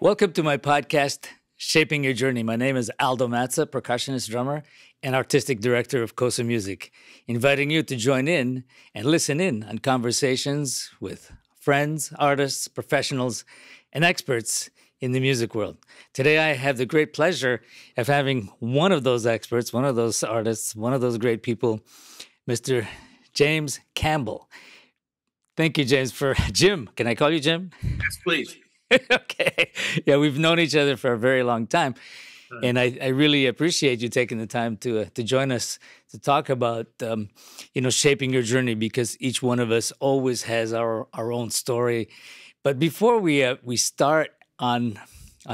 Welcome to my podcast, Shaping Your Journey. My name is Aldo Mazza, percussionist, drummer, and artistic director of Kosa Music, inviting you to join in and listen in on conversations with friends, artists, professionals, and experts in the music world. Today, I have the great pleasure of having one of those experts, one of those artists, one of those great people, Mr. James Campbell. Thank you, James, Jim. Can I call you Jim? Yes, please. Okay. Yeah, we've known each other for a very long time. And I really appreciate you taking the time to join us to talk about, shaping your journey, because each one of us always has our own story. But before we start on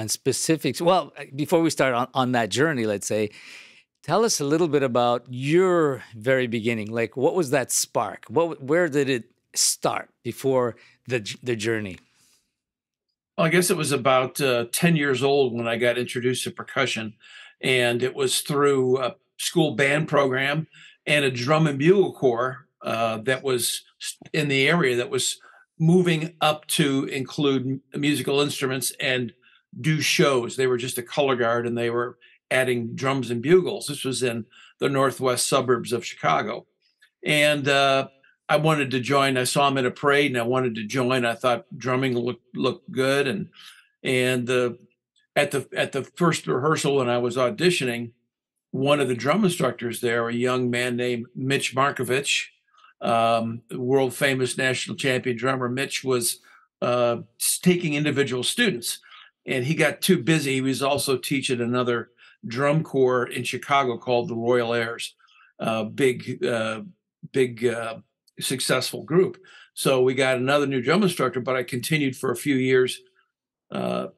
specifics, well, before we start on that journey, let's say, tell us a little bit about your very beginning. Like, what was that spark? Where did it start before the journey? Well, I guess it was about 10 years old when I got introduced to percussion, and it was through a school band program and a drum and bugle corps that was in the area that was moving up to include musical instruments and do shows. They were just a color guard, and they were adding drums and bugles. This was in the northwest suburbs of Chicago. And I wanted to join. I saw him in a parade, and I wanted to join. I thought drumming looked good, and at the first rehearsal when I was auditioning, one of the drum instructors there, a young man named Mitch Markovich, world famous national champion drummer, Mitch was taking individual students, and he got too busy. He was also teaching another drum corps in Chicago called the Royal Airs, big successful group. So we got another new drum instructor, but I continued for a few years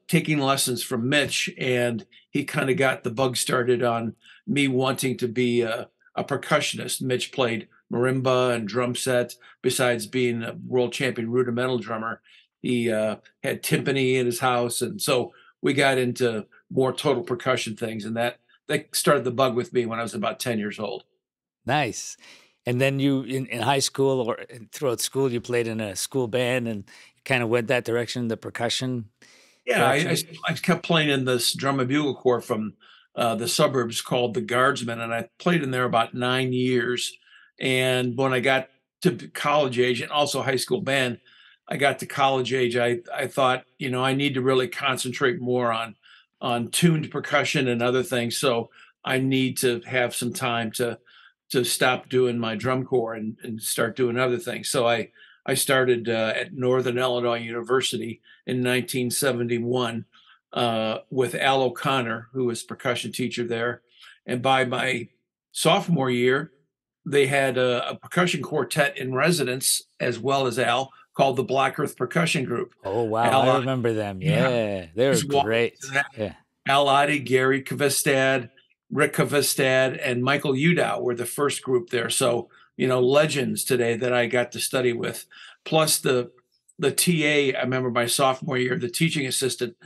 taking lessons from Mitch, and he kind of got the bug started on me wanting to be a percussionist. Mitch played marimba and drum set. Besides being a world champion rudimental drummer, he had timpani in his house, and so we got into more total percussion things, and that started the bug with me when I was about 10 years old. Nice. And then you, in high school or throughout school, you played in a school band and kind of went that direction, the percussion. Yeah, I kept playing in this drum and bugle corps from the suburbs called the Guardsmen, and I played in there about 9 years. And when I got to college age, and also high school band, I got to college age, I thought, I need to really concentrate more on tuned percussion and other things. So I need to have some time to stop doing my drum corps and start doing other things. So I started at Northern Illinois University in 1971 with Al O'Connor, who was percussion teacher there. And by my sophomore year, they had a percussion quartet in residence, as well as Al, called the Black Earth Percussion Group. Oh, wow. I remember them. Yeah. They were great. Yeah. Al Oddie, Gary Kvistad, Rick Kvistad, and Michael Udow were the first group there. So, legends today that I got to study with. Plus the TA, I remember my sophomore year, the teaching assistant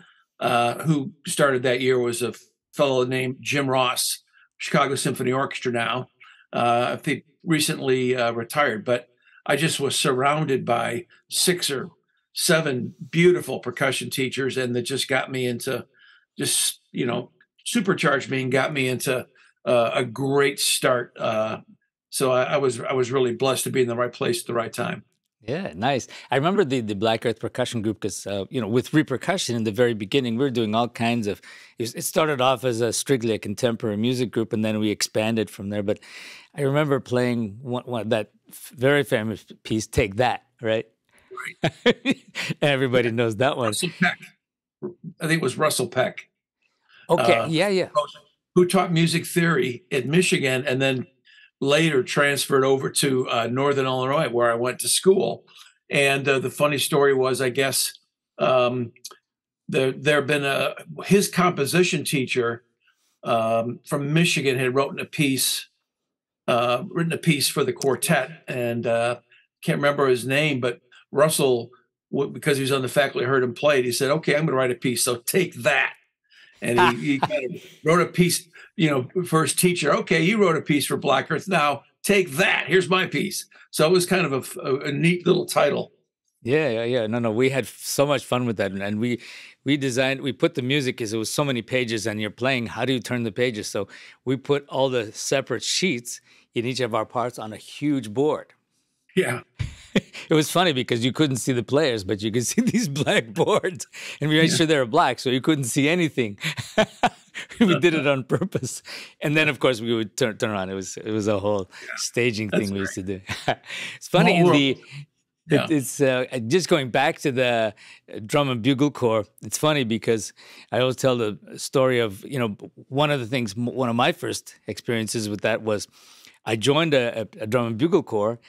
who started that year was a fellow named Jim Ross, Chicago Symphony Orchestra now. I think recently retired, but I just was surrounded by 6 or 7 beautiful percussion teachers, and that just got me into supercharged me and got me into a great start. So I was really blessed to be in the right place at the right time. Yeah, nice. I remember the Black Earth Percussion Group because, with repercussion in the very beginning, we were doing all kinds of, it started off as strictly a contemporary music group, and then we expanded from there. But I remember playing one that very famous piece, Take That, right? Right. Everybody knows that one. Russell Peck. I think it was Russell Peck. Okay, yeah. Who taught music theory at Michigan and then later transferred over to Northern Illinois, where I went to school. And the funny story was, I guess, there had been his composition teacher from Michigan had written a piece for the quartet, and can't remember his name, but Russell, because he was on the faculty, heard him play it. He said, "Okay, I'm going to write a piece. So take that." And he kind of wrote a piece, for his teacher. Okay, you wrote a piece for Black Earth. Now take that. Here's my piece. So it was kind of a neat little title. Yeah, yeah, yeah. No, no, we had so much fun with that, and we put the music because it was so many pages, and you're playing. How do you turn the pages? So we put all the separate sheets in each of our parts on a huge board. Yeah, It was funny because you couldn't see the players, but you could see these black boards, and we made yeah. sure they were black, so you couldn't see anything. We did it on purpose, and then of course we would turn around. It was a whole staging That's thing we used great. to do. It's funny Small in world. the Yeah. it's just going back to the drum and bugle corps. It's funny because I always tell the story of one of the things. One of my first experiences with that was I joined a drum and bugle corps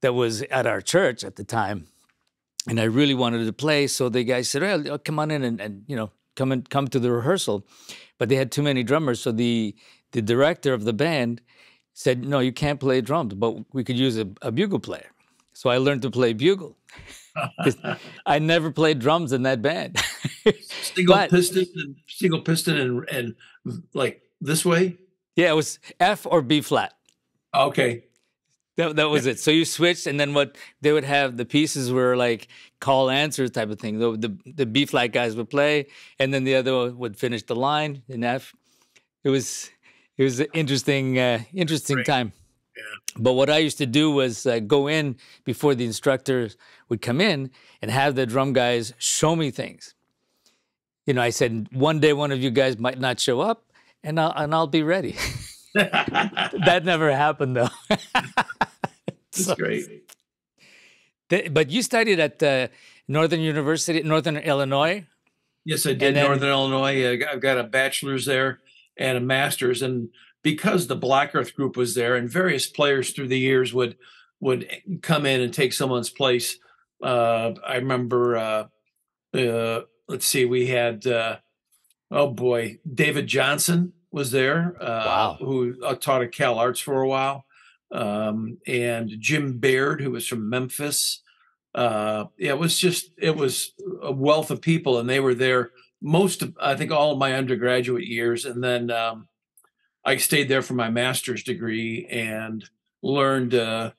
that was at our church at the time, and I really wanted to play. So the guy said, "Well, come on in and come to the rehearsal," but they had too many drummers. So the director of the band said, "No, you can't play drums, but we could use a bugle player." So I learned to play bugle because I never played drums in that band. But Single piston and like this way. yeah, it was F or B flat. Okay. That Yeah. was it. So you switched, and then what they would have the pieces were like call answer type of thing. The B flat guys would play, and then the other one would finish the line in F. It was an interesting Great. time. Yeah. But what I used to do was go in before the instructors would come in and have the drum guys show me things. I said one day one of you guys might not show up, and I'll be ready. That never happened though. That's So, great. but you studied at Northern Illinois, Yes, I and did. then Northern Illinois. I've got a bachelor's there and a master's. And because the Black Earth group was there, and various players through the years would come in and take someone's place. I remember. Let's see. We had. Oh boy, David Johnson was there, wow, who taught at Cal Arts for a while, and Jim Baird, who was from Memphis. Yeah, it was a wealth of people, and they were there most of, I think, all of my undergraduate years, and then I stayed there for my master's degree and learned a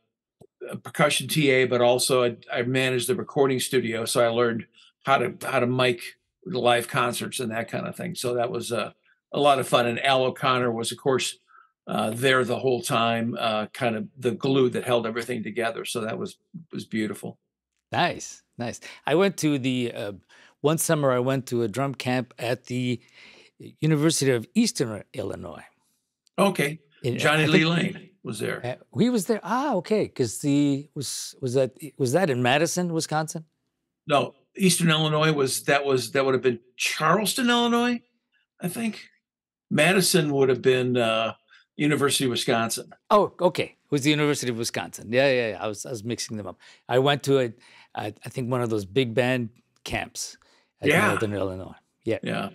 percussion TA, but also I managed the recording studio, so I learned how to mic live concerts and that kind of thing. So that was a lot of fun. And Al O'Connor was, of course, there the whole time, kind of the glue that held everything together. So that was beautiful. nice, nice. I went to the one summer. I went to a drum camp at the University of Eastern Illinois. Okay, I Johnny Lee think Lane was there. he was there. Ah, okay, because the was that in Madison, Wisconsin? No, Eastern Illinois that would have been Charleston, Illinois, I think. Madison would have been University of Wisconsin. Oh, okay. It was the University of Wisconsin. Yeah, yeah, yeah. I was mixing them up. I went to I think one of those big band camps at Yeah, Northern Illinois. Yeah, yeah.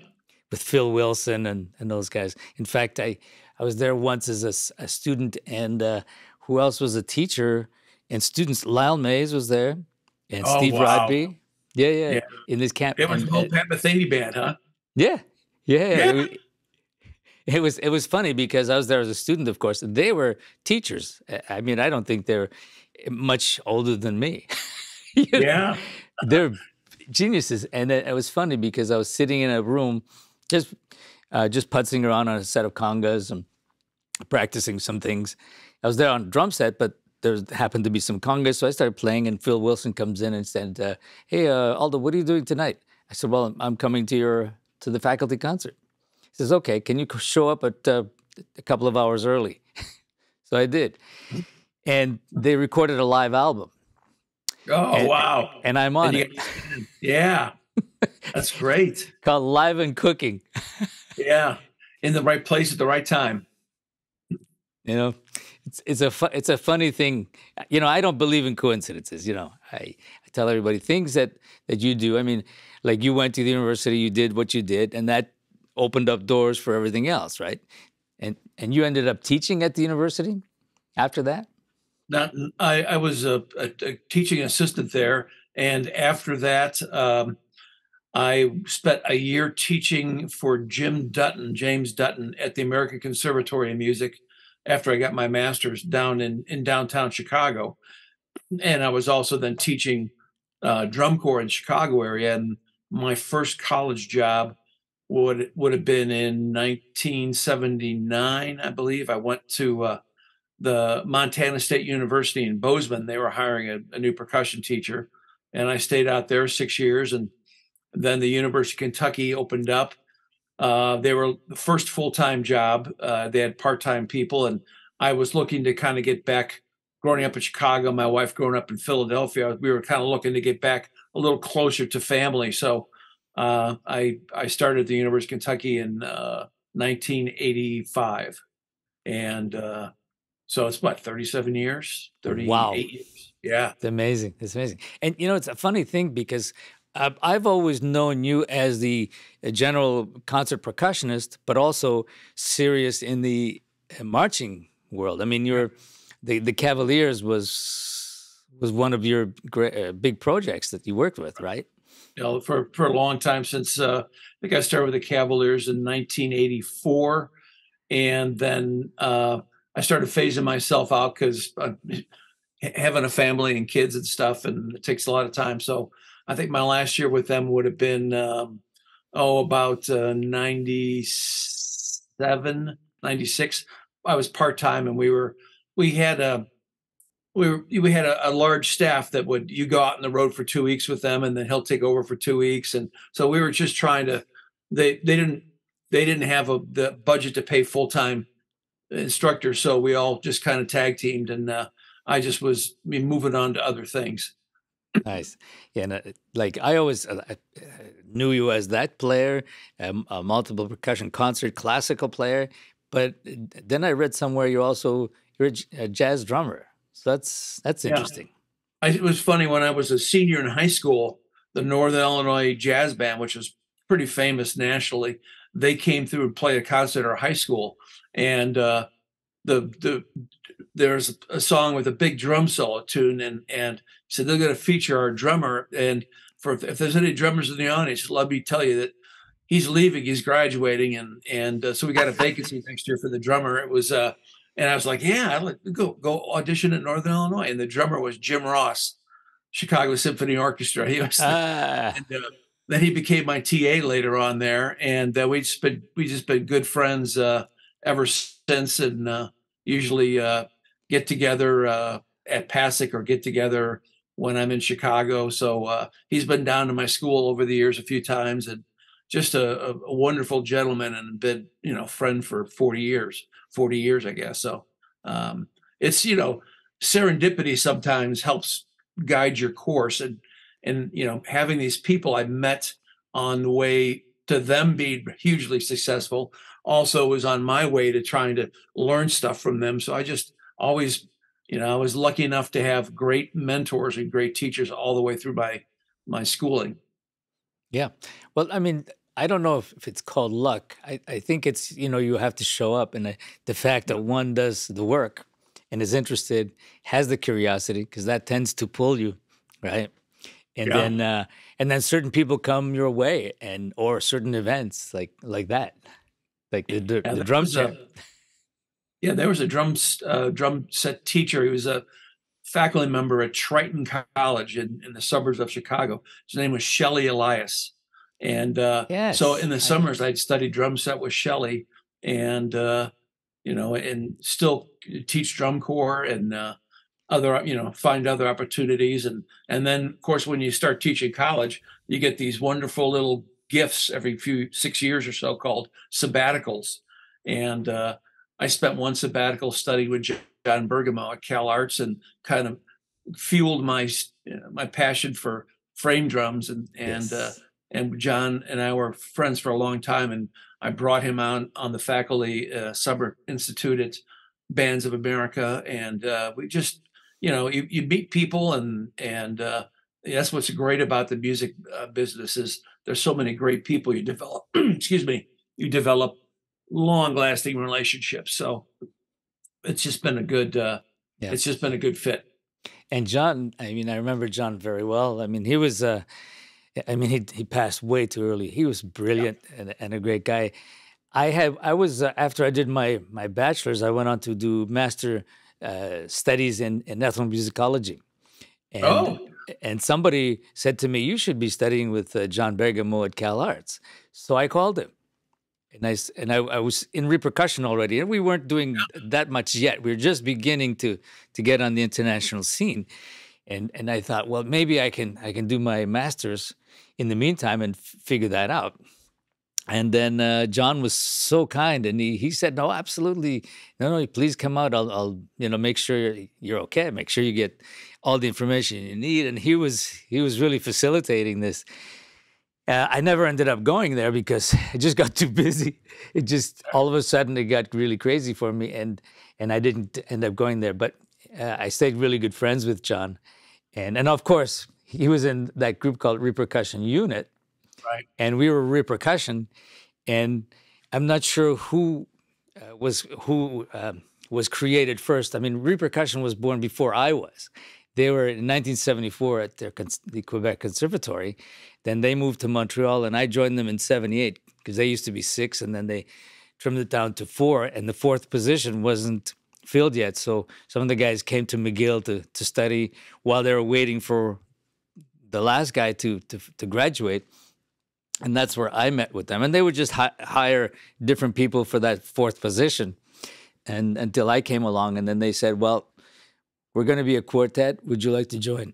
with Phil Wilson and those guys. In fact, I was there once as a student, and who else was a teacher and students? Lyle Mays was there, and Oh Steve wow. Rodby. Yeah, yeah, Yeah. in this camp, It was and the whole Pat Metheny band, huh? yeah, yeah. Yeah. It was funny because I was there as a student, of course. They were teachers. I mean, I don't think they're much older than me. You know, Yeah. they're geniuses, and it was funny because I was sitting in a room, just putzing around on a set of congas and practicing some things. I was there on a drum set, but there happened to be some congas, so I started playing. And Phil Wilson comes in and said, "Hey, Aldo, what are you doing tonight?" I said, "Well, I'm coming to the faculty concert." He says, "Okay, can you show up at a couple of hours early?" So I did, and they recorded a live album, Oh and wow. and I'm And on you it, yeah, that's great. called "Live and Cooking." Yeah. In the right place at the right time. You know, it's a funny thing. I don't believe in coincidences. I tell everybody things that you do. I mean, like you went to the university, you did what you did, and that opened up doors for everything else, right? And you ended up teaching at the university after that. Not I was a teaching assistant there, and after that, I spent a year teaching for James Dutton, at the American Conservatory of Music after I got my master's down in downtown Chicago. And I was also then teaching drum corps in Chicago area. And my first college job would have been in 1979, I believe. I went to the Montana State University in Bozeman. They were hiring a new percussion teacher, and I stayed out there 6 years. And then the University of Kentucky opened up. They were the first full-time job. They had part-time people, and I was looking to kind of get back. Growing up in Chicago, my wife growing up in Philadelphia, we were kind of looking to get back a little closer to family. So I started at the University of Kentucky in 1985, and so it's what, 37 years, Wow. 38 years. Yeah. It's amazing. It's amazing. And it's a funny thing because I've always known you as the general concert percussionist, but also serious in the marching world. I mean, the Cavaliers was one of your big projects that you worked with, right? For a long time, since I think I started with the Cavaliers in 1984, and then I started phasing myself out because having a family and kids and stuff, and it takes a lot of time. So I think my last year with them would have been about 97, 96. I was part-time, and we had a large staff that you go out on the road for 2 weeks with them, and then he'll take over for 2 weeks. And so we were just trying to, they didn't have the budget to pay full-time instructors. So we all just kind of tag teamed, and I just was moving on to other things. Nice. Yeah. And like I always knew you as that player, a multiple percussion concert classical player. But then I read somewhere you're a jazz drummer. So that's Yeah. interesting. It was funny when I was a senior in high school, the Northern Illinois Jazz Band, which was pretty famous nationally, they came through and played a concert at our high school. And there's a song with a big drum solo tune, and said they're going to feature our drummer. And if there's any drummers in the audience, let me tell you that he's leaving, he's graduating, and so we got a vacancy next year for the drummer. It was and I was like, yeah, I'd like to go audition at Northern Illinois. And the drummer was Jim Ross, Chicago Symphony Orchestra. He was, Ah, and then he became my TA later on there, and we just been good friends ever since, and usually get together at PASIC or get together when I'm in Chicago. So he's been down to my school over the years a few times, and just a wonderful gentleman, and been friend for 40 years, I guess. So it's serendipity sometimes helps guide your course, and having these people I met on the way to them being hugely successful also was on my way to trying to learn stuff from them. So I just always, I was lucky enough to have great mentors and great teachers all the way through my schooling. yeah. Well, I mean, I don't know if it's called luck. I think it's, you have to show up, and the fact that one does the work and is interested, has the curiosity, because that tends to pull you, right? And Yeah. then certain people come your way, or certain events like that, like Yeah, the drum set. there was a drum set teacher. He was a faculty member at Triton College in the suburbs of Chicago. His name was Shelley Elias. And so Yes, in the summers, I'd study drum set with Shelley, and and still teach drum corps, and find other opportunities. And then, of course, when you start teaching college, you get these wonderful little gifts every 6 years or so called sabbaticals. And I spent one sabbatical studying with John Bergamo at Cal Arts, and kind of fueled my passion for frame drums, yes, and John and I were friends for a long time, and I brought him on the faculty Summer Institute at Bands of America, and we just you meet people, and that's what's great about the music business, is there's so many great people you develop. Excuse me, you develop long-lasting relationships. So it's just been a good yeah. fit. And John, I mean, I remember John very well. I mean, he was, he passed way too early. He was Yeah. brilliant and a great guy. I was after I did my bachelor's, I went on to do master studies in ethnomusicology, and Oh. And somebody said to me, "You should be studying with John Bergamo at Cal Arts." So I called him, and I was in repercussion already, and we weren't doing that much yet. We were just beginning to get on the international scene, and I thought, well, maybe I can do my master's in the meantime and figure that out. And then John was so kind, and he said, "No, absolutely, no, please come out. I'll make sure you're okay. Make sure you get all the information you need." And he was really facilitating this. I never ended up going there because I just got too busy. It just all of a sudden it got really crazy for me, and I didn't end up going there. But I stayed really good friends with John, and of course he was in that group called Repercussion Unit, Right. and we were repercussion, and I'm not sure who was created first. I mean, repercussion was born before I was. They were in 1974 at the Quebec Conservatory. Then they moved to Montreal, and I joined them in '78 because they used to be six, and then they trimmed it down to four, and the fourth position wasn't filled yet. So some of the guys came to McGill to study while they were waiting for the last guy to graduate. And that's where I met with them. And they would just hire different people for that fourth position, and until I came along. And then they said, "Well, we're going to be a quartet. Would you like to join?"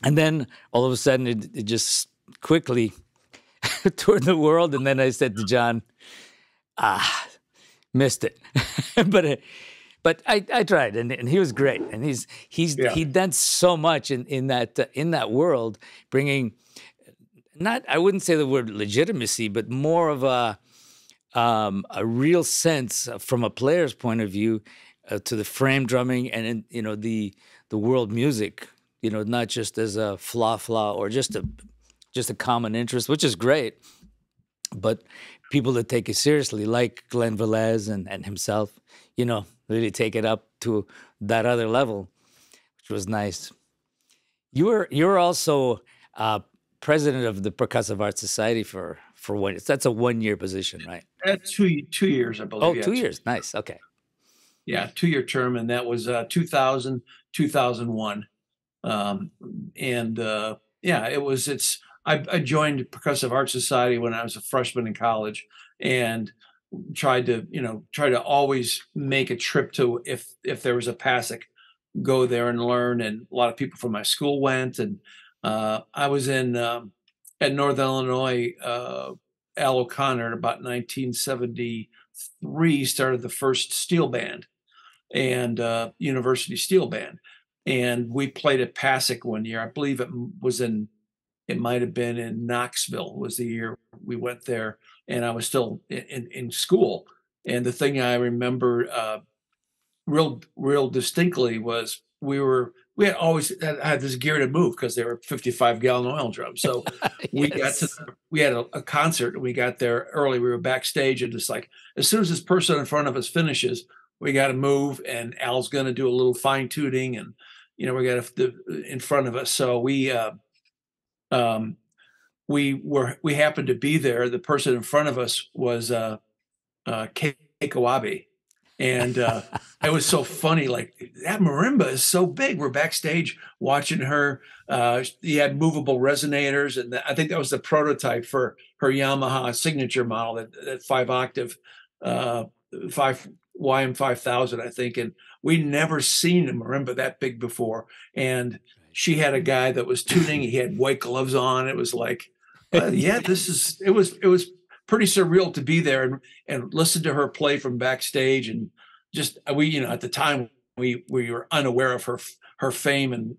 And then all of a sudden, it just quickly toured the world. And then I said to John, missed it. But I tried, and he was great. And he'd done so much in that world, bringing, not, I wouldn't say the word legitimacy, but more of a real sense from a player's point of view to the frame drumming and the world music. Not just as a flaw or just a common interest, which is great, but people that take it seriously, like Glenn Velez and himself, really take it up to that other level, which was nice. You're also president of the Percussive Arts Society for 1 year. That's a 1-year position, right? That's 2 years, I believe. Oh, Yeah, 2 years. Nice. Okay. Yeah, 2-year term, and that was 2000, 2001. Yeah, I joined Percussive Arts Society when I was a freshman in college, and tried to always make a trip to, if there was a PASIC, go there and learn. And a lot of people from my school went, and I was in at Northern Illinois. Al O'Connor, in about 1973, started the first steel band, and university steel band. And we played at PASIC one year. I believe it might have been in Knoxville was the year we went there. And I was still in school. And the thing I remember real distinctly was we had always had this gear to move because they were 55-gallon oil drums. So Yes. we had a concert, and we got there early. We were backstage, and just like, as soon as this person in front of us finishes, we got to move, and Al's going to do a little fine tuning, and we got to in front of us. So we happened to be there. The person in front of us was Keiko Wabe. And it was so funny. Like, that marimba is so big. We're backstage watching her. He had movable resonators, and I think that was the prototype for her Yamaha signature model, that 5-octave, 5000, I think. And we'd never seen a marimba that big before. And she had a guy that was tuning. He had white gloves on. It was like, yeah, it was pretty surreal to be there and listen to her play from backstage. And just, at the time we were unaware of her fame,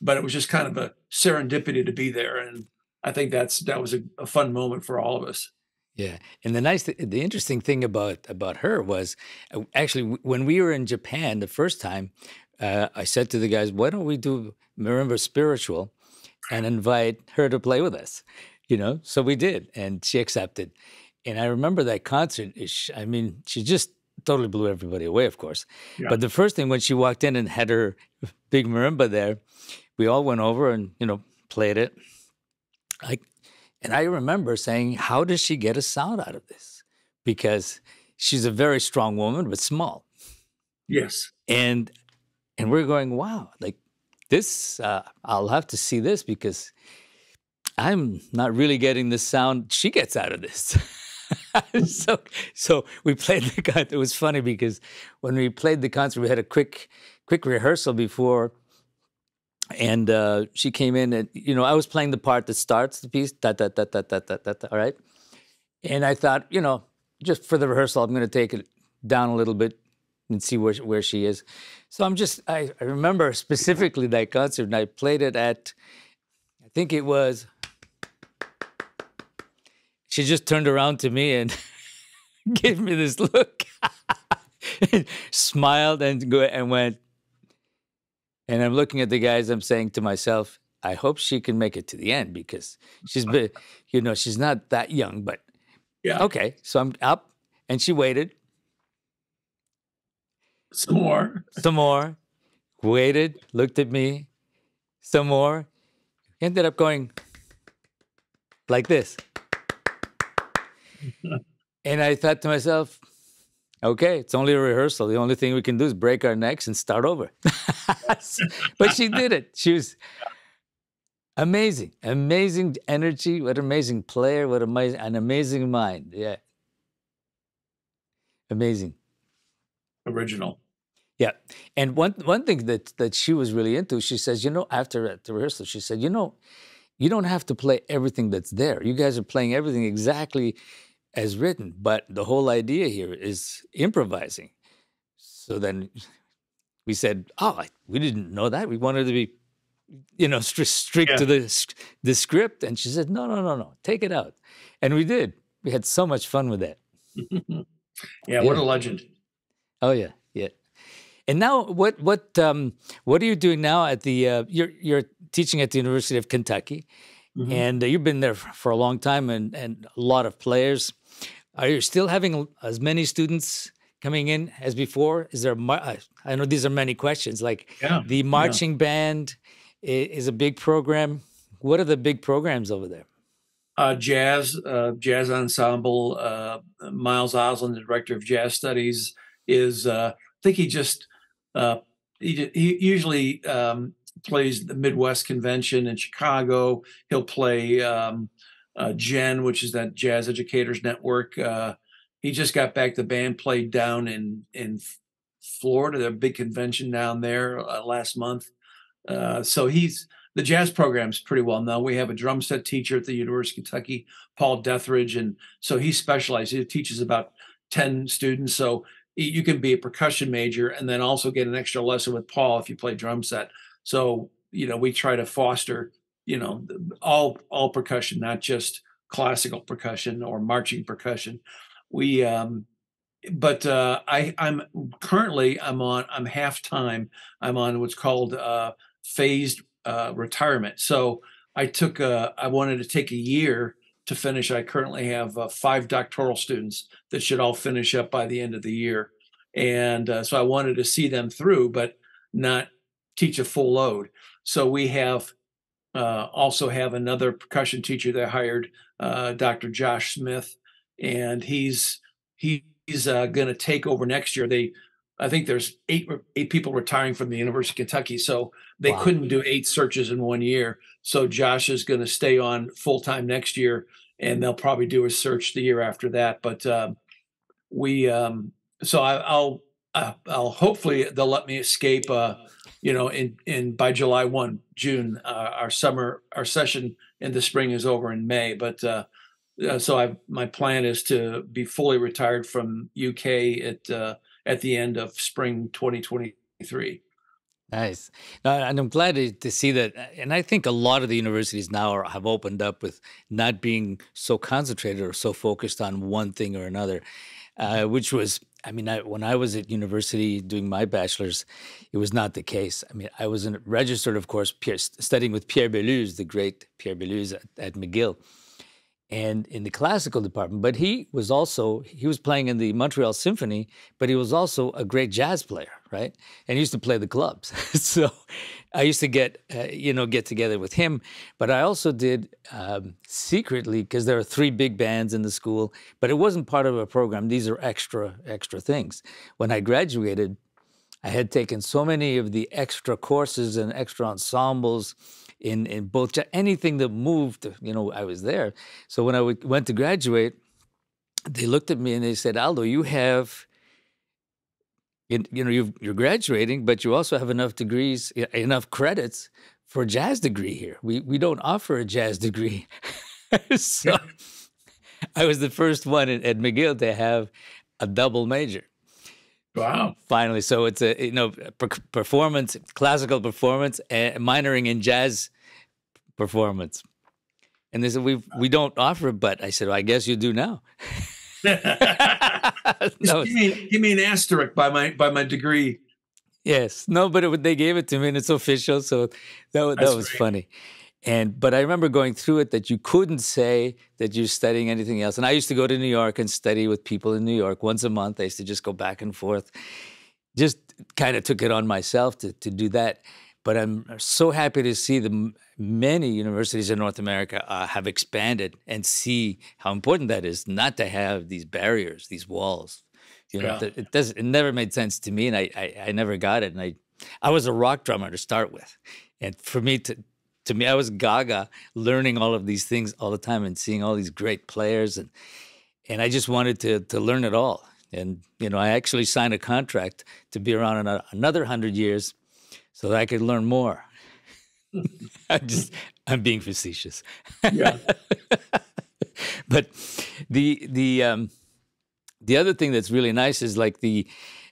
but it was just kind of a serendipity to be there. And I think that was a fun moment for all of us. Yeah, and the interesting thing about her was, actually, when we were in Japan the first time, I said to the guys, "Why don't we do marimba spiritual, and invite her to play with us?" So we did, and she accepted. And I remember that concert. She just totally blew everybody away, of course. Yeah. But the first thing, when she walked in and had her big marimba there, we all went over and played it. And I remember saying, "How does she get a sound out of this?" Because she's a very strong woman, but small. Yes. And we're going, "Wow, like, this, I'll have to see this because I'm not really getting the sound she gets out of this. So we played the concert. It was funny because when we played the concert, we had a quick rehearsal before, and she came in, and I was playing the part that starts the piece, da da da da da da da, all right. And I thought, just for the rehearsal, I'm going to take it down a little bit and see where she is. So I remember specifically that concert, and I played it at, I think it was. She just turned around to me and gave me this look, smiled and went. And I'm looking at the guys. I'm saying to myself, I hope she can make it to the end because she's not that young. But Yeah. Okay, so I'm up, and she waited. Some more. Waited. Looked at me. Some more. Ended up going like this. And I thought to myself, okay, it's only a rehearsal. The only thing we can do is break our necks and start over. But she did it. She was amazing. Amazing energy. What an amazing player. What an amazing mind. Yeah. Amazing. Original. Yeah. And one thing that she was really into, she says, after the rehearsal, she said, you don't have to play everything that's there. You guys are playing everything exactly as written, but the whole idea here is improvising. So then we said, we didn't know that. We wanted to be, strict to the script. And she said, no, take it out. And we did. We had so much fun with that. Yeah, what a legend. Oh, yeah, yeah. And now what are you doing now at the, you're teaching at the University of Kentucky, and you've been there for a long time and a lot of players. Are you still having as many students coming in as before? Is there, I know these are many questions, like the marching band is a big program. What are the big programs over there? Jazz ensemble. Miles Oslin, the director of jazz studies, is I think he just he usually plays the Midwest Convention in Chicago. He'll play Gen, which is that Jazz Educators Network. He just got back. The band played down in Florida, the big convention down there last month. So the jazz program's pretty well known. We have a drum set teacher at the University of Kentucky, Paul Dethridge, and so he specializes. He teaches about 10 students. So you can be a percussion major and then also get an extra lesson with Paul if you play drum set. So we try to foster all percussion, not just classical percussion or marching percussion. I'm currently I'm half-time. I'm on what's called phased retirement. So I wanted to take a year to finish. I currently have 5 doctoral students that should all finish up by the end of the year. And so I wanted to see them through, but not teach a full load. So we also have another percussion teacher that hired, Dr. Josh Smith, and he's going to take over next year. I think there's eight people retiring from the University of Kentucky, so they couldn't do 8 searches in 1 year. So Josh is going to stay on full time next year, and they'll probably do a search the year after that. But I'll hopefully they'll let me escape. In by July 1, June, our session in the spring is over in May. But so my plan is to be fully retired from UK at the end of spring 2023. Nice. And I'm glad to see that. And I think a lot of the universities now have opened up with not being so concentrated or so focused on one thing or another, which was, when I was at university doing my bachelor's, it was not the case. I was registered, of course, studying with Pierre Beluz, the great Pierre Beluz at McGill, and in the classical department. But he was playing in the Montreal Symphony, but he was also a great jazz player, right? And he used to play the clubs. So I used to get together with him. But I also did secretly, because there are 3 big bands in the school, but it wasn't part of a program. These are extra things. When I graduated, I had taken so many of the extra courses and extra ensembles in both anything that moved. I was there. So when I went to graduate, they looked at me and they said, "Aldo, you have." You're graduating, but you also have enough degrees, enough credits for a jazz degree here. We don't offer a jazz degree. So I was the first one at McGill to have a double major. Wow. Finally. So it's performance, classical performance, and minoring in jazz performance. And they said, we don't offer it, but I said, well, I guess you do now. Give me an asterisk by my degree. Yes, no, but they gave it to me, and it's official, so that was great. funny. But I remember going through it that you couldn't say that you're studying anything else. And I used to go to New York and study with people in New York once a month. I used to just go back and forth. Just kind of took it on myself to do that. But I'm so happy to see many universities in North America have expanded and see how important that is, not to have these barriers, these walls. It never made sense to me, and I never got it. And I was a rock drummer to start with, and for me to me, I was gaga learning all of these things all the time and seeing all these great players, and I just wanted to learn it all. And I actually signed a contract to be around another 100 years, so that I could learn more. I'm being facetious. Yeah. But the other thing that's really nice is like the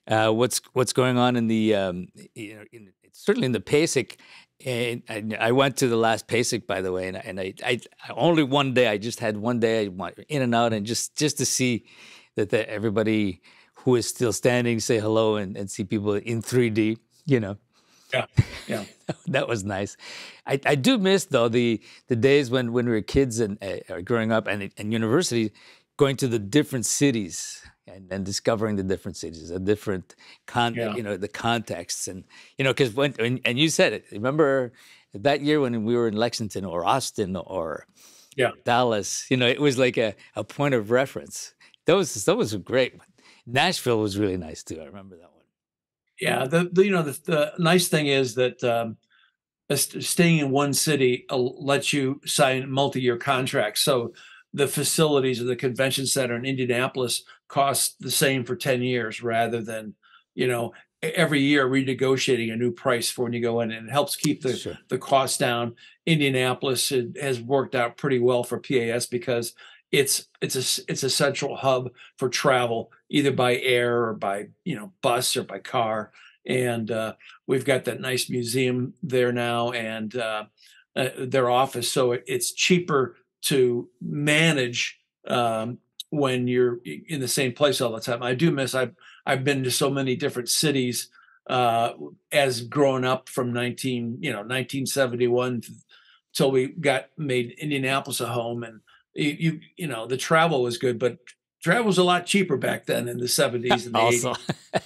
what's going on in the certainly in the PASIC. And I went to the last PASIC, by the way, and I only one day. I just had one day. I went in and out, and just to see that everybody who is still standing say hello and see people in 3D. Yeah. That was nice. I do miss though the days when we were kids and growing up and university, going to the different cities and discovering the different cities, the different the contexts, and because when you said it, remember that year when we were in Lexington or Austin or Dallas, it was like a point of reference. Those were great. Nashville was really nice too. I remember that one. Yeah, the nice thing is that staying in one city lets you sign multi-year contracts. So the facilities of the convention center in Indianapolis cost the same for 10 years rather than, every year renegotiating a new price for when you go in, and it helps keep the cost down. Indianapolis has worked out pretty well for PAS because it's a central hub for travel, either by air or by bus or by car. And we've got that nice museum there now, and their office, so it's cheaper to manage when you're in the same place all the time. I do miss. I've been to so many different cities as growing up from 1971 till we made Indianapolis a home, and the travel was good, but travel was a lot cheaper back then in the 70s and the also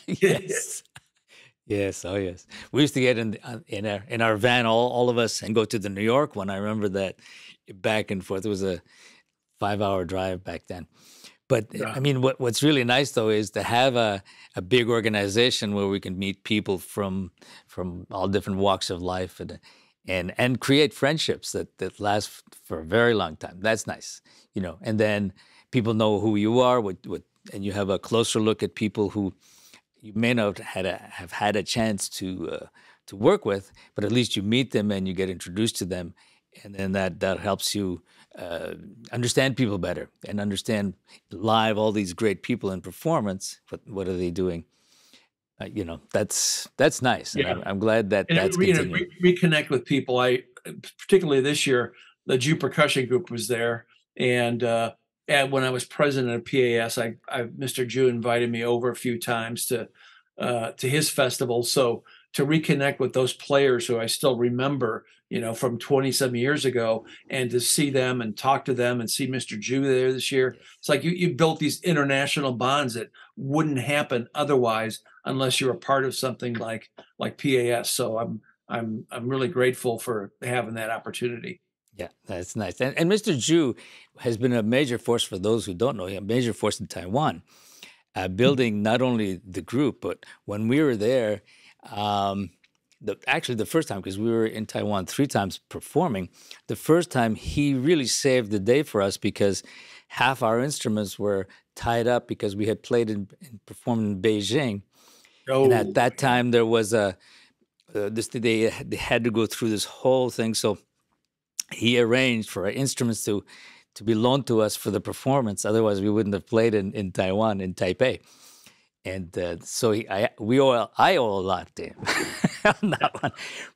80s. Yes. Yes, oh yes. We used to get in our van, all of us, and go to the New York one. I remember that, back and forth. It was a 5-hour drive back then. But I mean, what's really nice though is to have a big organization where we can meet people from all different walks of life and create friendships that last for a very long time. That's nice, And then people know who you are, and you have a closer look at people who you may not have had a chance to work with, but at least you meet them and you get introduced to them, and then that helps you understand people better and understand live all these great people in performance. What are they doing? That's nice. And Yeah. I'm glad that that's continuing. Reconnect with people. Particularly this year, the Jew Percussion Group was there, and when I was president of PAS, Mr. Jew invited me over a few times to his festival. So to reconnect with those players who I still remember, from 20-some years ago, and to see them and talk to them and see Mr. Jew there this year, it's like you built these international bonds that wouldn't happen otherwise unless you're a part of something like PAS. So I'm really grateful for having that opportunity. Yeah, that's nice. And Mr. Jew has been a major force, for those who don't know, a major force in Taiwan. building not only the group, but when we were there, um, actually the first time, because we were in Taiwan 3 times performing, the first time he really saved the day for us because half our instruments were tied up because we had played and performed in Beijing. And at Oh, that yeah. time, there was they had to go through this whole thing. So he arranged for our instruments to be loaned to us for the performance. Otherwise, we wouldn't have played in Taiwan, in Taipei. And so I owe a lot to him on that one.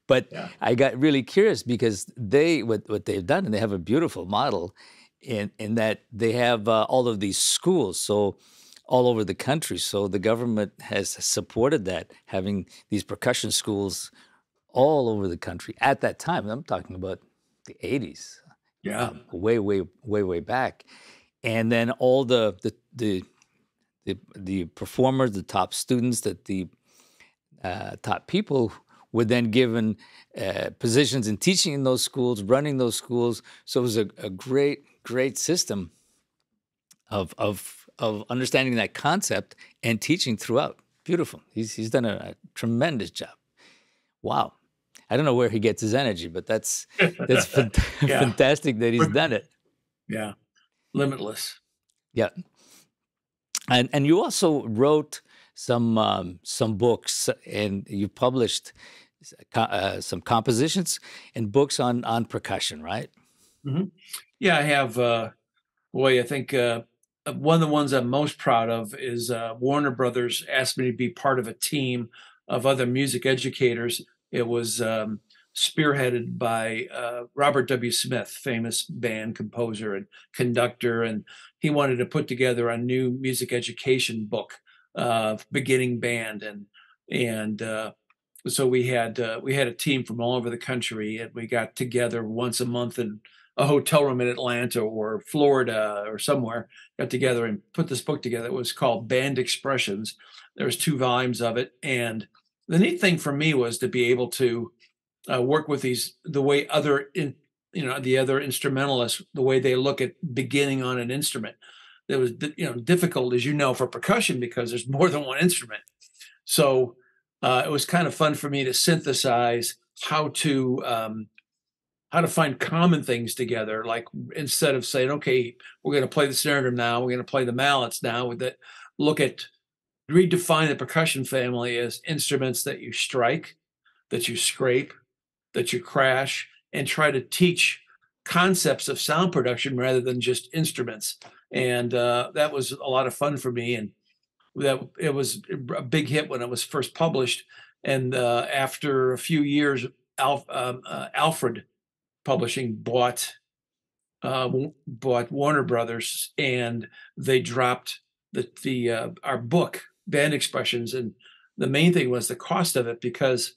But Yeah. I got really curious because what they've done, and they have a beautiful model in that they have all of these schools, so all over the country. So the government has supported that, having these percussion schools all over the country at that time. I'm talking about the 80s, Yeah. way, way, way, way back. And then all the performers, the top students, that the top people were then given positions in teaching in those schools, running those schools. So it was a great, great system of understanding that concept and teaching throughout. Beautiful. He's done a tremendous job. Wow. I don't know where he gets his energy, but that's Yeah. fantastic that he's done it. Yeah. Limitless. Yeah. And you also wrote some books, and you published some compositions and books on percussion, right? Hmm. Yeah, I have. Boy, I think one of the ones I'm most proud of is Warner Brothers asked me to be part of a team of other music educators. It was spearheaded by Robert W. Smith, famous band composer and conductor, and he wanted to put together a new music education book, beginning band, and so we had a team from all over the country, and we got together once a month in a hotel room in Atlanta or Florida or somewhere, got together and put this book together. It was called Band Expressions. There's 2 volumes of it. And the neat thing for me was to be able to work with the way the other instrumentalists, the way they look at beginning on an instrument. That was, difficult, as you know, for percussion because there's more than one instrument. So it was kind of fun for me to synthesize how to find common things together. Like instead of saying, okay, we're going to play the snare drum now, we're going to play the mallets now, with that, redefine the percussion family as instruments that you strike, that you scrape, that you crash, and try to teach concepts of sound production rather than just instruments. And that was a lot of fun for me. And that it was a big hit when it was first published. And after a few years, Alfred Publishing bought Warner Brothers, and they dropped our book, Band Expressions. And the main thing was the cost of it, because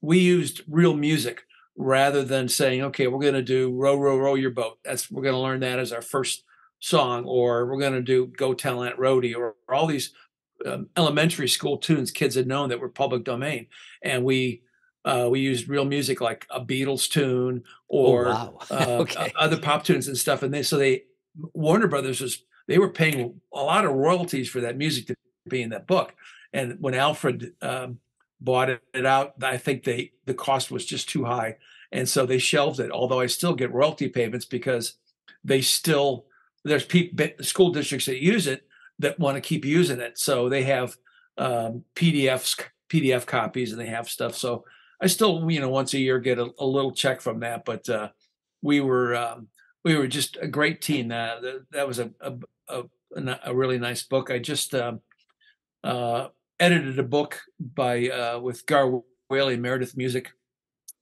we used real music rather than saying, okay, we're going to do Row, Row, Row Your Boat. We're going to learn that as our first song, or we're going to do Go Tell Aunt Rhody, or all these elementary school tunes kids had known that were public domain. And we used real music like a Beatles tune Oh, or wow. Okay. other pop tunes and stuff. And Warner Brothers they were paying a lot of royalties for that music to be in that book. And when Alfred bought it out, I think the cost was just too high, and so they shelved it. Although I still get royalty payments because there's school districts that use it that want to keep using it, so they have PDF copies, and they have stuff. So I still, once a year get a little check from that. But we were just a great team. That was a really nice book. I just edited a book by with Gar Whaley, Meredith Music,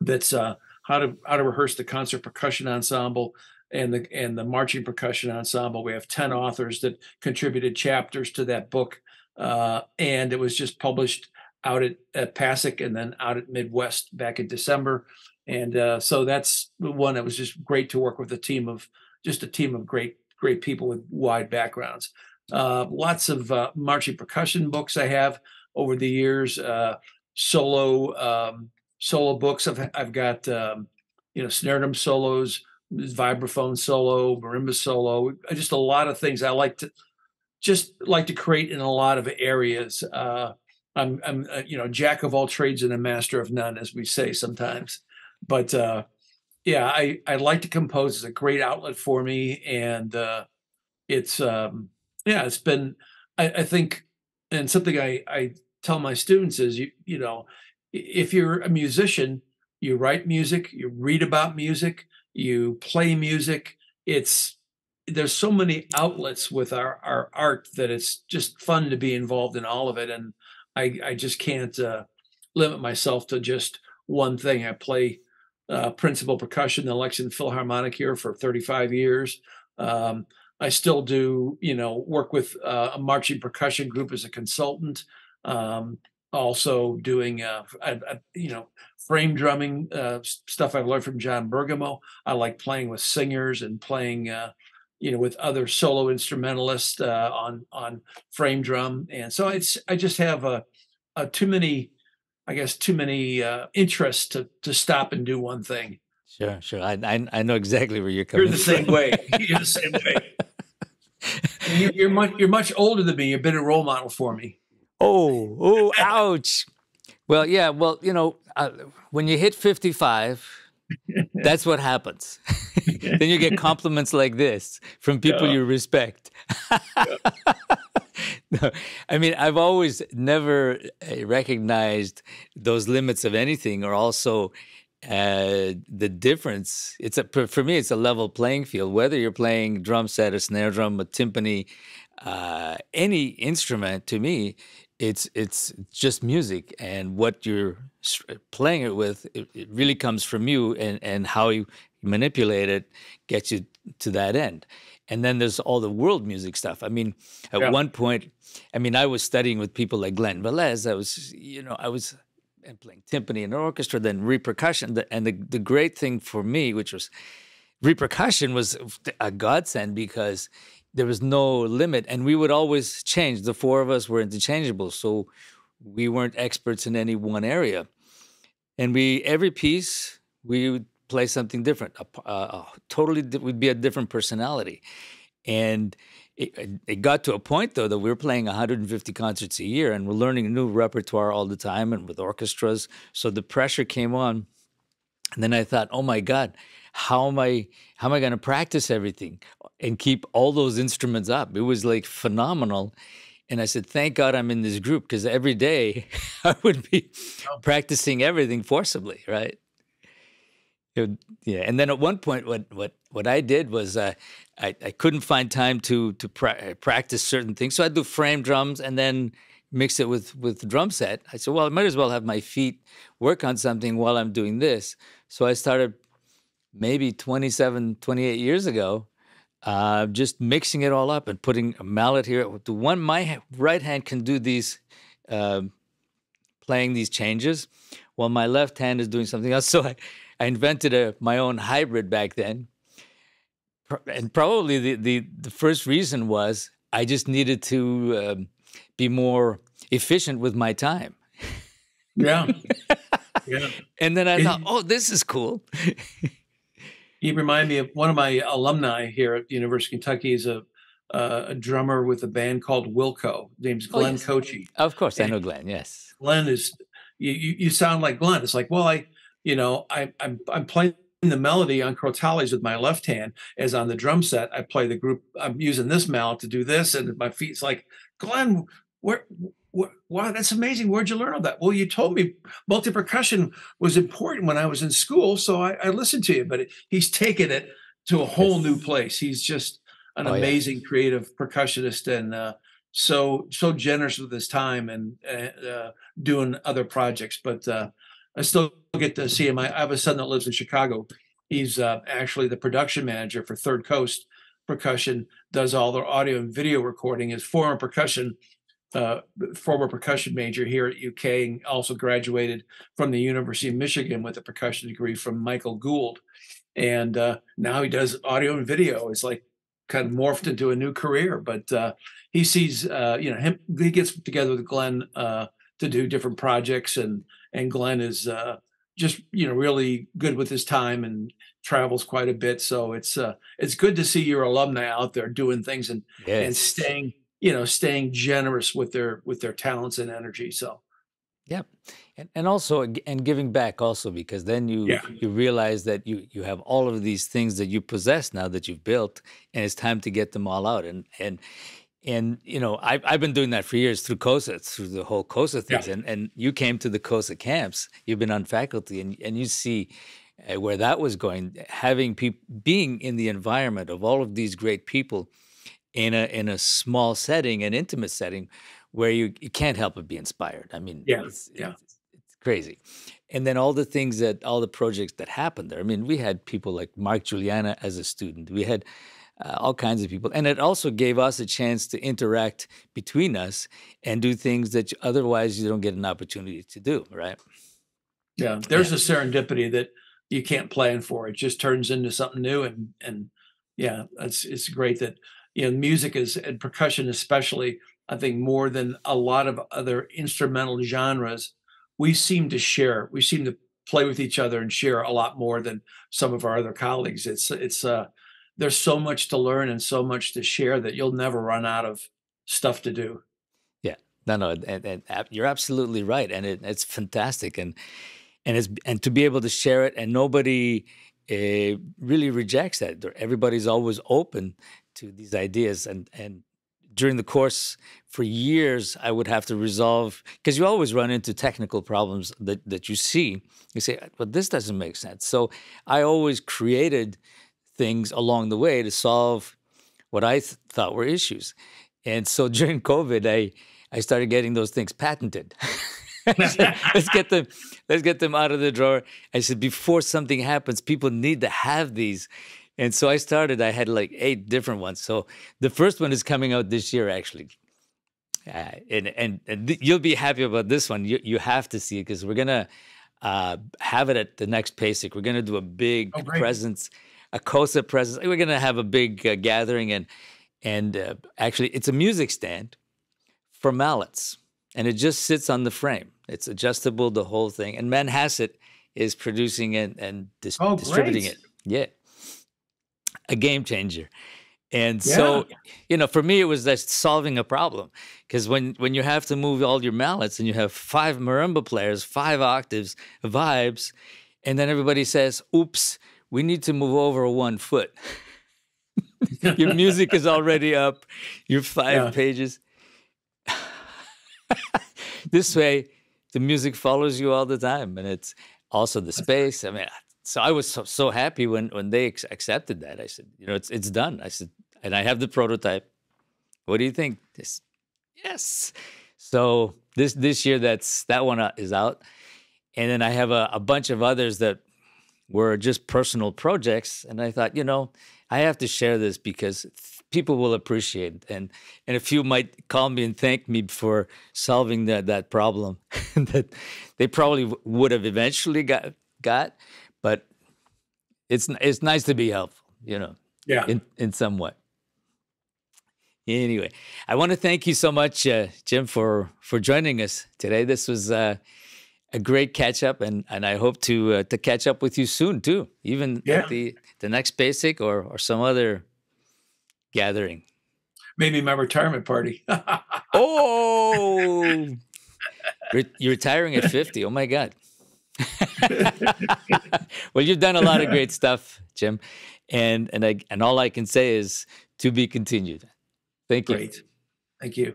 that's how to rehearse the concert percussion ensemble and the marching percussion ensemble. We have 10 authors that contributed chapters to that book, and it was just published out at PASIC and then out at Midwest back in December. And so that's the one that was just great to work with a team of great people with wide backgrounds. Lots of marching percussion books I have over the years, solo books. I've got snare drum solos, vibraphone solo, marimba solo, just a lot of things. I like just like to create in a lot of areas. I'm jack of all trades and a master of none, as we say sometimes. But yeah, I like to compose. It's a great outlet for me, and it's yeah, it's been I think, and something I tell my students is if you're a musician, you write music, you read about music, you play music. It's There's so many outlets with our art that it's just fun to be involved in all of it, and I just can't limit myself to just one thing. I play principal percussion in the Lexington Philharmonic here for 35 years. Um, I still do, work with a marching percussion group as a consultant. Um, Also doing, frame drumming stuff I've learned from John Bergamo. I like playing with singers and playing, with other solo instrumentalists on frame drum. And so I just have too many, I guess, too many interests to stop and do one thing. Sure, sure. I know exactly where you're You're coming the from. same way. You're the same way. And you're much older than me. You've been a role model for me. Oh, ouch. Well, yeah, well, when you hit 55, that's what happens. Then you get compliments like this from people Yeah. you respect. No, I mean, I've always never recognized those limits of anything, or also the difference. For me, it's a level playing field. Whether you're playing drum set, a snare drum, a timpani, any instrument, to me, it's just music, and what you're playing it with, it really comes from you, and how you manipulate it gets you to that end. And then there's all the world music stuff. I mean, at Yeah. one point, I mean, I was studying with people like Glenn Velez. I was and playing timpani in an orchestra, then repercussion. And the great thing for me, which was repercussion, was a godsend, because there was no limit, and we would always change. The four of us were interchangeable, so we weren't experts in any one area. And every piece, we would play something different. Would be a different personality. And it got to a point, though, that we were playing 150 concerts a year, and we're learning new repertoire all the time, and with orchestras. So the pressure came on. And then I thought, oh my God, how am I going to practice everything and keep all those instruments up? It was like phenomenal. And I said, thank God I'm in this group, because every day I would be practicing everything forcibly, right? Yeah. And then at one point, what I did was I couldn't find time to practice certain things. So I'd do frame drums and then mix it with drum set. I said, well, I might as well have my feet work on something while I'm doing this. So I started maybe 27, 28 years ago, just mixing it all up and putting a mallet here. My right hand can do these, playing these changes, while my left hand is doing something else. So I invented my own hybrid back then. And probably the first reason was I just needed to be more efficient with my time. Yeah. Yeah. And then I thought, oh, this is cool. You remind me of one of my alumni here at the University of Kentucky. Is a drummer with a band called Wilco. Name's Glenn yes. Cochee. Of course, I And know Glenn. Yes. Glenn is you sound like Glenn. It's like, well, I'm playing the melody on crotales with my left hand, as on the drum set I play the group. I'm using this mallet to do this, and my feet's like, Glenn, wow, that's amazing. Where'd you learn all that? Well, you told me multi-percussion was important when I was in school, so I listened to you. But he's taken it to a whole new place. He's just an amazing creative percussionist, and so generous with his time, and doing other projects. But I still get to see him. I have a son that lives in Chicago. He's actually the production manager for Third Coast Percussion, does all their audio and video recording. His former percussion major here at UK, and also graduated from the University of Michigan with a percussion degree from Michael Gould. And now he does audio and video. It's like kind of morphed into a new career. But he sees, him. He gets together with Glenn to do different projects, and Glenn is just really good with his time and travels quite a bit. So it's good to see your alumni out there doing things and Yes. staying staying generous with their talents and energy. So Yeah, and also and giving back also, because then you yeah, you realize that you have all of these things that you possess now that you've built, and it's time to get them all out. And I've been doing that for years through COSA, through the whole COSA yeah, things, and you came to the COSA camps. You've been on faculty, and you see where that was going. Having people being in the environment of all of these great people in a small setting, an intimate setting, where you can't help but be inspired. I mean, yeah, it's yeah. it's it's crazy. And then all the projects that happened there. I mean, we had people like Mark Juliana as a student. We had all kinds of people, and it also gave us a chance to interact between us and do things that otherwise you don't get an opportunity to do. Right? Yeah, Yeah. there's a serendipity that you can't plan for. It just turns into something new, and yeah, it's great that music is and percussion especially. I think more than a lot of other instrumental genres, we seem to share. We seem to play with each other and share a lot more than some of our other colleagues. It's there's so much to learn and so much to share that you'll never run out of stuff to do. Yeah. No, no, and you're absolutely right, and it's fantastic, and to be able to share it, and nobody really rejects that. Everybody's always open to these ideas, and during the course for years, I would have to resolve, because you always run into technical problems that you see. You say, "But this doesn't make sense." So I always created things along the way to solve what I thought were issues. And so during COVID, I started getting those things patented. I said, let's get them out of the drawer. I said, before something happens, people need to have these. And so I had like 8 different ones. So the first one is coming out this year, actually. And you'll be happy about this one. You have to see it, because we're gonna have it at the next PASIC. We're gonna do a big Oh, great! presence, a COSA presence. We're gonna have a big gathering, and actually, it's a music stand for mallets, and it just sits on the frame. It's adjustable, the whole thing. And Manhasset is producing it and Oh, distributing great! it. Yeah, a game changer. And Yeah, so, for me, it was just solving a problem, because when you have to move all your mallets and you have 5 marimba players, 5 octaves, vibes, and then everybody says, "Oops, we need to move over 1 foot." Your music is already up, your 5 yeah. pages. This way, the music follows you all the time, and it's also the space. I mean, so I was so happy when they accepted that. I said, it's done. I said, and I have the prototype. What do you think? Yes. So this year, that one is out, and then I have a bunch of others that were just personal projects, and I thought, I have to share this because people will appreciate it, and a few might call me and thank me for solving that problem that they probably would have eventually got, but it's nice to be helpful, Yeah. in some way. Anyway, I want to thank you so much, Jim, for joining us today. This was a great catch up, and I hope to catch up with you soon too, even at Yeah. the next basic or some other gathering. Maybe my retirement party. Oh, you're retiring at 50. Oh my God. Well, you've done a lot of great stuff, Jim, and all I can say is to be continued. Thank you. Great. Thank you.